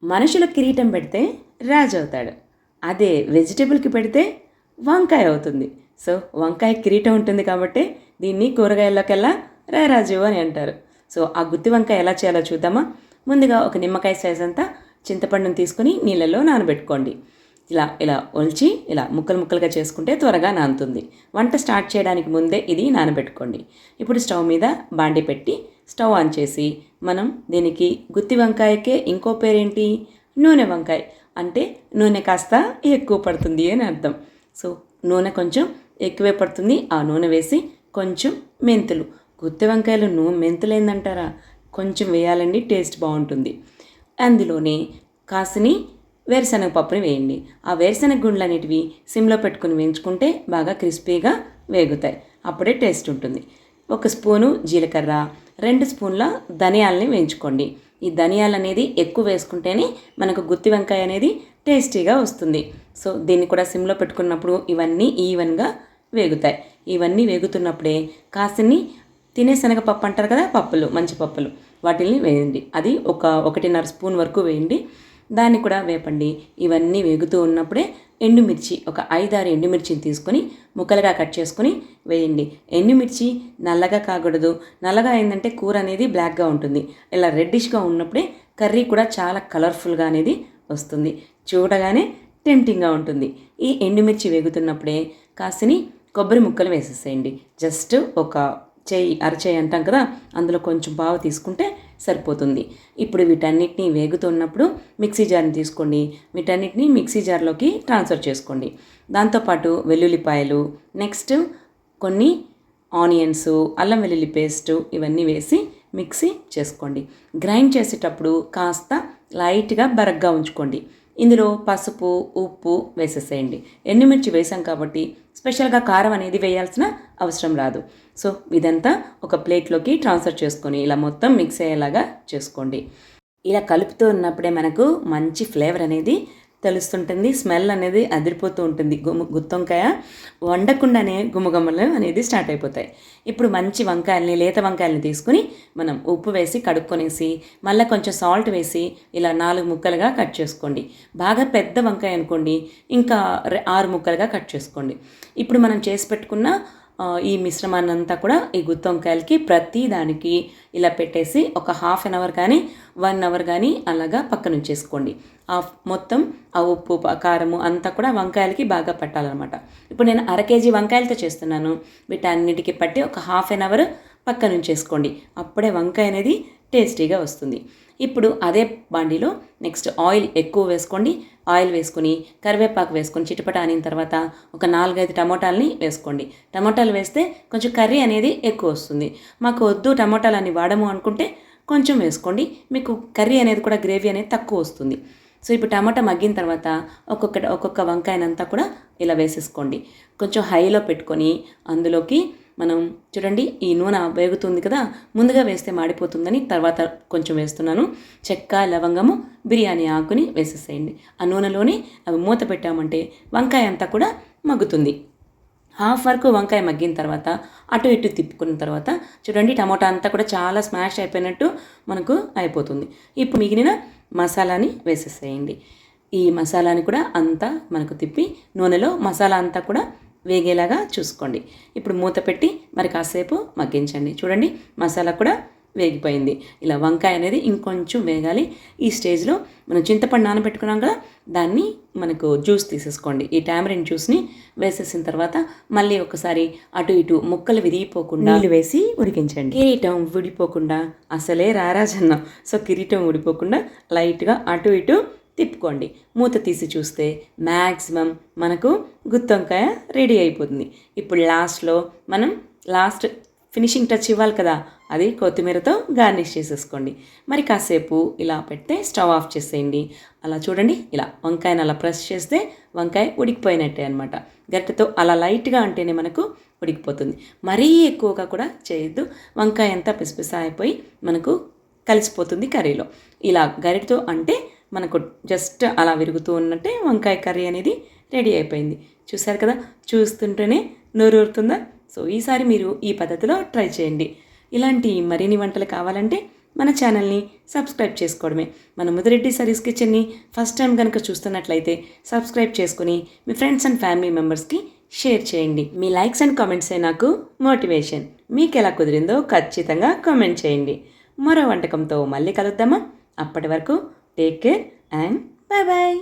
మనుషుల కిరీటం పెడితే రాజు అవుతాడు. అదే వెజిటబుల్కి పెడితే వంకాయ అవుతుంది. సో వంకాయ కిరీటం ఉంటుంది కాబట్టి దీన్ని కూరగాయల్లోకెల్లా రారాజు అని అంటారు. సో ఆ గుత్తి వంకాయ ఎలా చేయాలో చూద్దామా. ముందుగా ఒక నిమ్మకాయ సైజ్ అంతా చింతపండును తీసుకుని నీళ్ళలో నానబెట్టుకోండి. ఇలా ఇలా ఒలిచి ఇలా ముక్కలు ముక్కలుగా చేసుకుంటే త్వరగా నానుతుంది. వంట స్టార్ట్ చేయడానికి ముందే ఇది నానబెట్టుకోండి. ఇప్పుడు స్టవ్ మీద బాండి పెట్టి స్టవ్ ఆన్ చేసి మనం దీనికి గుత్తి వంకాయకే ఇంకో పేరేంటి, నూనె వంకాయ. అంటే నూనె కాస్త ఎక్కువ పడుతుంది అని అర్థం. సో నూనె కొంచెం ఎక్కువే పడుతుంది. ఆ నూనె వేసి కొంచెం మెంతులు, గుత్తి వంకాయలు మెంతులు ఏందంటారా, కొంచెం వేయాలండి, టేస్ట్ బాగుంటుంది. అందులోనే కాసిని వేరుశనగ పప్పుని వేయండి. ఆ వేరుశనగ గుండ్లు అనేటివి సిమ్లో పెట్టుకుని వేయించుకుంటే బాగా క్రిస్పీగా వేగుతాయి. అప్పుడే టేస్ట్ ఉంటుంది. 1 స్పూను జీలకర్ర, 2 స్పూన్ల ధనియాలని వేయించుకోండి. ఈ ధనియాలు అనేది ఎక్కువ వేసుకుంటేనే మనకు గుత్తి వంకాయ అనేది టేస్టీగా వస్తుంది. సో దీన్ని కూడా సిమ్లో పెట్టుకున్నప్పుడు ఇవన్నీ ఈవెన్గా వేగుతాయి. ఇవన్నీ వేగుతున్నప్పుడే కాసిని తినే శనగపప్పు అంటారు కదా, పప్పులు, మంచి పప్పులు, వాటిని వేయండి. అది 1.5 స్పూన్ వరకు వేయండి. దాన్ని కూడా వేపండి. ఇవన్నీ వేగుతూ ఉన్నప్పుడే ఎండుమిర్చి, ఒక 5-6 ఎండుమిర్చిని తీసుకొని ముక్కలుగా కట్ చేసుకొని వేయండి. ఎండుమిర్చి నల్లగా కాకూడదు. నల్లగా అయిందంటే కూర అనేది బ్లాక్గా ఉంటుంది. ఇలా రెడ్డిష్గా ఉన్నప్పుడే కర్రీ కూడా చాలా కలర్ఫుల్గా అనేది వస్తుంది. చూడగానే టెంప్టింగ్గా ఉంటుంది. ఈ ఎండుమిర్చి వేగుతున్నప్పుడే కాసిని కొబ్బరి ముక్కలు వేసేసేయండి. జస్ట్ ఒక అరచేయి అంటాం కదా, అందులో కొంచెం బాగా తీసుకుంటే సరిపోతుంది. ఇప్పుడు వీటన్నిటిని వేగుతున్నప్పుడు మిక్సీ జార్ని తీసుకోండి. వీటన్నిటిని మిక్సీ జార్లోకి ట్రాన్స్ఫర్ చేసుకోండి. దాంతోపాటు వెల్లుల్లిపాయలు, నెక్స్ట్ కొన్ని ఆనియన్స్, అల్లం వెల్లుల్లి పేస్టు, ఇవన్నీ వేసి మిక్సీ చేసుకోండి. గ్రైండ్ చేసేటప్పుడు కాస్త లైట్గా బరగ్గా ఉంచుకోండి. ఇందులో పసుపు, ఉప్పు వేసేసేయండి. ఎండుమిర్చి వేసాం కాబట్టి స్పెషల్గా కారం అనేది వేయాల్సిన అవసరం రాదు. సో ఇదంతా ఒక ప్లేట్లోకి ట్రాన్స్ఫర్ చేసుకొని ఇలా మొత్తం మిక్స్ అయ్యేలాగా చేసుకోండి. ఇలా కలుపుతూ ఉన్నప్పుడే మనకు మంచి ఫ్లేవర్ అనేది తెలుస్తుంటుంది. స్మెల్ అనేది అదిరిపోతూ ఉంటుంది. గుత్తొంకాయ వండకుండానే గుమగుమలు అనేది స్టార్ట్ అయిపోతాయి. ఇప్పుడు మంచి వంకాయల్ని, లేత వంకాయల్ని తీసుకుని మనం ఉప్పు వేసి కడుక్కొనేసి మళ్ళీ కొంచెం సాల్ట్ వేసి ఇలా 4 ముక్కలుగా కట్ చేసుకోండి. బాగా పెద్ద వంకాయ అనుకోండి, ఇంకా 6 ముక్కలుగా కట్ చేసుకోండి. ఇప్పుడు మనం చేసి పెట్టుకున్న ఈ మిశ్రమాన్ని అంతా కూడా ఈ గుత్తొంకాయలకి ప్రతి దానికి ఇలా పెట్టేసి ఒక హాఫ్ అన్ అవర్ కానీ 1 అవర్ కానీ అలాగా పక్కన ఉంచేసుకోండి. మొత్తం ఆ ఉప్పు, కారము అంతా కూడా వంకాయలకి బాగా పట్టాలన్నమాట. ఇప్పుడు నేను 1/2 కేజీ వంకాయలతో చేస్తున్నాను. వీటన్నిటికీ పట్టి ఒక హాఫ్ అన్ అవర్ పక్కన ఉంచేసుకోండి. అప్పుడే వంకాయ అనేది టేస్టీగా వస్తుంది. ఇప్పుడు అదే బాండీలో నెక్స్ట్ ఆయిల్ ఎక్కువ వేసుకోండి. ఆయిల్ వేసుకొని కరివేపాకు వేసుకొని చిటపట అనిన తర్వాత ఒక 4-5 టమోటాలని వేసుకోండి. టమోటాలు వేస్తే కొంచెం కర్రీ అనేది ఎక్కువ వస్తుంది. మాకు వద్దు టమోటాలని వాడము అనుకుంటే కొంచెం వేసుకోండి. మీకు కర్రీ అనేది కూడా గ్రేవీ అనేది తక్కువ వస్తుంది. సో ఇప్పుడు టమాటా మగ్గిన తర్వాత ఒక్కొక్క వంకాయనంతా కూడా ఇలా వేసేసుకోండి. కొంచెం హైలో పెట్టుకొని అందులోకి మనం చూడండి, ఈ నూనె వేగుతుంది కదా, ముందుగా వేస్తే మాడిపోతుందని తర్వాత కొంచెం వేస్తున్నాను. చెక్క, లవంగము, బిర్యానీ ఆకుని వేసేసేయండి. ఆ నూనెలోనే అవి మూత పెట్టామంటే వంకాయ అంతా కూడా మగ్గుతుంది. హాఫ్ వరకు వంకాయ మగ్గిన తర్వాత అటు ఇటు తిప్పుకున్న తర్వాత చూడండి, టమాటా అంతా కూడా చాలా స్మాష్ అయిపోయినట్టు మనకు అయిపోతుంది. ఇప్పుడు మిగిలిన మసాలాని వేసేసేయండి. ఈ మసాలాని కూడా అంతా మనకు తిప్పి నూనెలో మసాలా అంతా కూడా వేగేలాగా చూసుకోండి. ఇప్పుడు మూత పెట్టి మరి కాసేపు మగ్గించండి. చూడండి, మసాలా కూడా వేగిపోయింది. ఇలా వంకాయ అనేది ఇంకొంచెం వేగాలి. ఈ స్టేజ్లో మనం చింతపండు నానబెట్టుకున్నాం కదా, దాన్ని మనకు జ్యూస్ తీసేసుకోండి. ఈ టామరిన్ జ్యూస్ని వేసేసిన తర్వాత మళ్ళీ ఒకసారి అటు ఇటు ముక్కలు విరిగిపోకుండా నీళ్ళు వేసి ఉడికించండి. కిరీటం ఊడిపోకుండా అసలే రారాజన్న. సో కిరీటం ఊడిపోకుండా లైట్గా అటు ఇటు తిప్పుకోండి. మూత తీసి చూస్తే మ్యాక్సిమం మనకు గుత్తొంకాయ రెడీ అయిపోతుంది. ఇప్పుడు లాస్ట్లో మనం ఫినిషింగ్ టచ్ ఇవ్వాలి కదా, అది కొత్తిమీరతో గార్నిష్ చేసేసుకోండి. మరి కాసేపు ఇలా పెడితే స్టవ్ ఆఫ్ చేసేయండి. అలా చూడండి, ఇలా వంకాయని అలా ప్రెస్ చేస్తే వంకాయ ఉడికిపోయినట్టే అనమాట. గరిటెతో అలా లైట్గా అంటేనే మనకు ఉడికిపోతుంది. మరీ ఎక్కువగా కూడా చేయొద్దు. వంకాయ అంతా పిసిపిస అయిపోయి మనకు కలిసిపోతుంది కర్రీలో. ఇలా గరిటెతో అంటే మనకు జస్ట్ అలా విరుగుతూ ఉన్నట్టే వంకాయ కర్రీ అనేది రెడీ అయిపోయింది. చూసారు కదా, చూస్తుంటేనే నోరూరుతుందా? సో ఈసారి మీరు ఈ పద్ధతిలో ట్రై చేయండి. ఇలాంటి మరిన్ని వంటలు కావాలంటే మన ఛానల్ని సబ్స్క్రైబ్ చేసుకోవడమే. మన ముదిరెడ్డి సరీస్ కిచెన్ని ఫస్ట్ టైం కనుక చూస్తున్నట్లయితే సబ్స్క్రైబ్ చేసుకుని మీ ఫ్రెండ్స్ అండ్ ఫ్యామిలీ మెంబర్స్కి షేర్ చేయండి. మీ లైక్స్ అండ్ కామెంట్సే నాకు మోటివేషన్. మీకు ఎలా కుదిరిందో ఖచ్చితంగా కామెంట్ చేయండి. మరో వంటకంతో మళ్ళీ కలుద్దామా? అప్పటి వరకు take care and bye bye.